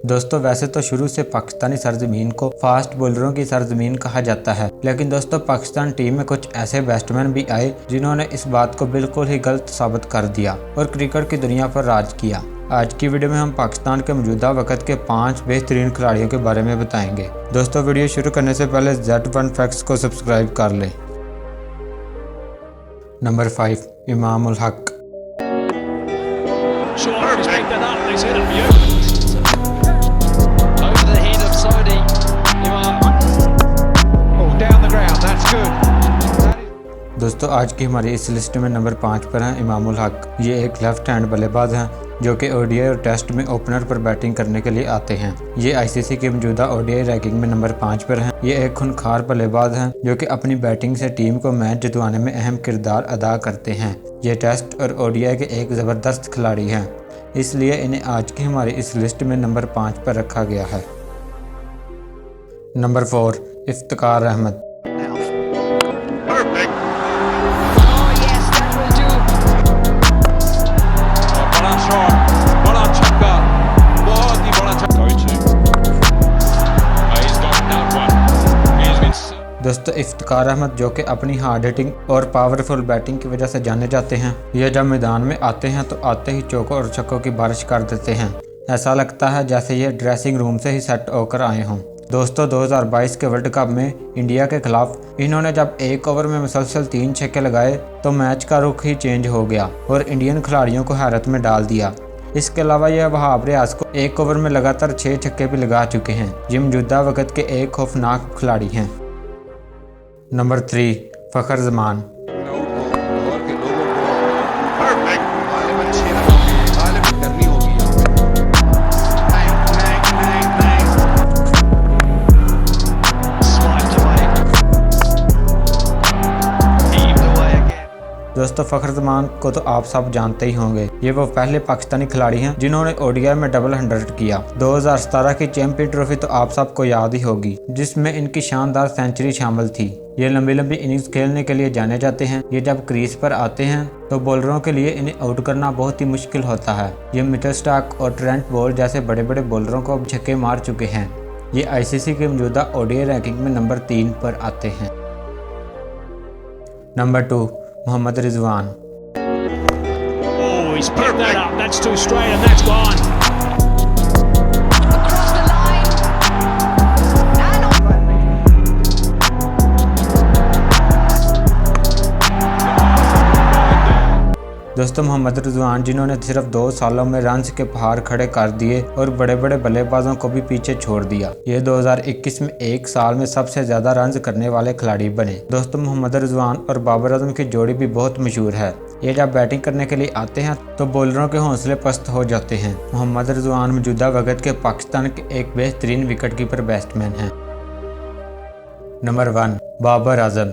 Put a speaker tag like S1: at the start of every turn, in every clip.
S1: दोस्तों वैसे तो शुरू से पाकिस्तानी सरजमीन को फास्ट बॉलरों की सरजमीन कहा जाता है, लेकिन दोस्तों पाकिस्तान टीम में कुछ ऐसे बैट्समैन भी आए जिन्होंने इस बात को बिल्कुल ही गलत साबित कर दिया और क्रिकेट की दुनिया पर राज किया। आज की वीडियो में हम पाकिस्तान के मौजूदा वक्त के 5 बेहतरीन खिलाड़ियों के बारे में बताएंगे। दोस्तों वीडियो शुरू करने से पहले Z1 फैक्ट्स को सब्सक्राइब कर लें। नंबर 5 इमाम उल हक। दोस्तों आज की हमारी इस लिस्ट में नंबर 5 पर हैं इमाम उल हक। ये एक लेफ्ट हैंड बल्लेबाज हैं जो कि ओडीआई और टेस्ट में ओपनर पर बैटिंग करने के लिए आते हैं। ये आईसीसी की मौजूदा ओडीआई रैंकिंग में नंबर 5 पर हैं। ये एक खूंखार बल्लेबाज हैं जो कि अपनी बैटिंग से टीम को मैच जितवाने में अहम किरदार अदा करते हैं। ये टेस्ट और ओडीआई के एक ज़बरदस्त खिलाड़ी हैं, इसलिए इन्हें आज की हमारी इस लिस्ट में नंबर 5 पर रखा गया है। नंबर 4 इफ्तिकार अहमद। दोस्तों इफ्तिकार अहमद जो कि अपनी हार्ड हिटिंग और पावरफुल बैटिंग की वजह से जाने जाते हैं। ये जब मैदान में आते हैं तो आते ही चौकों और छक्कों की बारिश कर देते हैं। ऐसा लगता है जैसे ये ड्रेसिंग रूम से ही सेट होकर आए हों। दोस्तों 2022 के वर्ल्ड कप में इंडिया के खिलाफ इन्होंने जब एक ओवर में मुसलसल 3 छक्के लगाए तो मैच का रुख ही चेंज हो गया और इंडियन खिलाड़ियों को हैरत में डाल दिया। इसके अलावा यह वहाब रियाज को एक ओवर में लगातार 6 छक्के भी लगा चुके हैं। ये मौजूदा वक्त के एक खौफनाक खिलाड़ी हैं। नंबर 3 फ़खर जमान। दोस्तों फ़खर जमान को तो आप सब जानते ही होंगे। ये वो पहले पाकिस्तानी खिलाड़ी हैं जिन्होंने ओडीआई में डबल 100 किया। 2017 की चैंपियन ट्रॉफी तो आप सबको याद ही होगी, जिसमें इनकी शानदार सेंचुरी शामिल थी। ये लंबी लंबी इनिंग्स खेलने के लिए जाने जाते हैं। ये जब क्रीज पर आते हैं तो बॉलरों के लिए इन्हें आउट करना बहुत ही मुश्किल होता है। ये मिचेल स्टार्क और ट्रेंट बोल्ट जैसे बड़े बड़े बॉलरों को छक्के मार चुके हैं। ये आईसीसी की मौजूदा ओडीआई रैंकिंग में नंबर 3 पर आते हैं। नंबर 2 मोहम्मद रिजवान। दोस्तों मोहम्मद रिजवान जिन्होंने सिर्फ 2 सालों में रन्स के पहाड़ खड़े कर दिए और बड़े बड़े बल्लेबाजों को भी पीछे छोड़ दिया। ये 2021 में एक साल में सबसे ज्यादा रन्स करने वाले खिलाड़ी बने। दोस्तों मोहम्मद रिजवान और बाबर आजम की जोड़ी भी बहुत मशहूर है। ये जब बैटिंग करने के लिए आते हैं तो बॉलरों के हौसले पस्त हो जाते हैं। मोहम्मद रिजवान मौजूदा वक्त के पाकिस्तान के एक बेहतरीन विकेट कीपर बैट्समैन हैं। नंबर 1 बाबर आजम।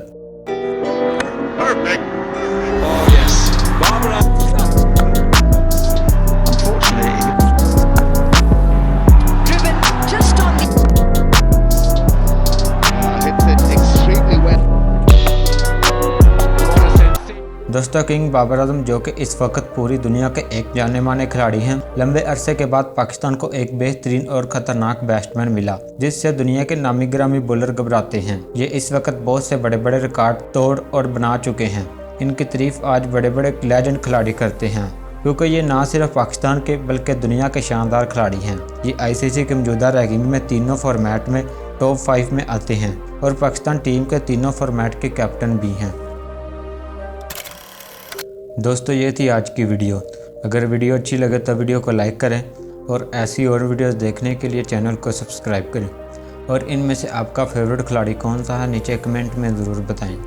S1: दोस्तों किंग बाबर आजम जो कि इस वक्त पूरी दुनिया के एक जाने माने खिलाड़ी हैं। लंबे अरसे के बाद पाकिस्तान को एक बेहतरीन और खतरनाक बैट्समैन मिला जिससे दुनिया के नामी गिरामी बॉलर घबराते हैं। ये इस वक्त बहुत से बड़े बड़े रिकॉर्ड तोड़ और बना चुके हैं। इनकी तारीफ आज बड़े बड़े लेजेंड खिलाड़ी करते हैं क्योंकि ये ना सिर्फ पाकिस्तान के बल्कि दुनिया के शानदार खिलाड़ी हैं। ये आईसीसी के मौजूदा रैंकिंग में तीनों फॉर्मेट में टॉप 5 में आते हैं और पाकिस्तान टीम के तीनों फॉर्मेट के कैप्टन भी हैं। दोस्तों ये थी आज की वीडियो। अगर वीडियो अच्छी लगे तो वीडियो को लाइक करें और ऐसी और वीडियोस देखने के लिए चैनल को सब्सक्राइब करें। और इनमें से आपका फेवरेट खिलाड़ी कौन सा है नीचे कमेंट में ज़रूर बताएं।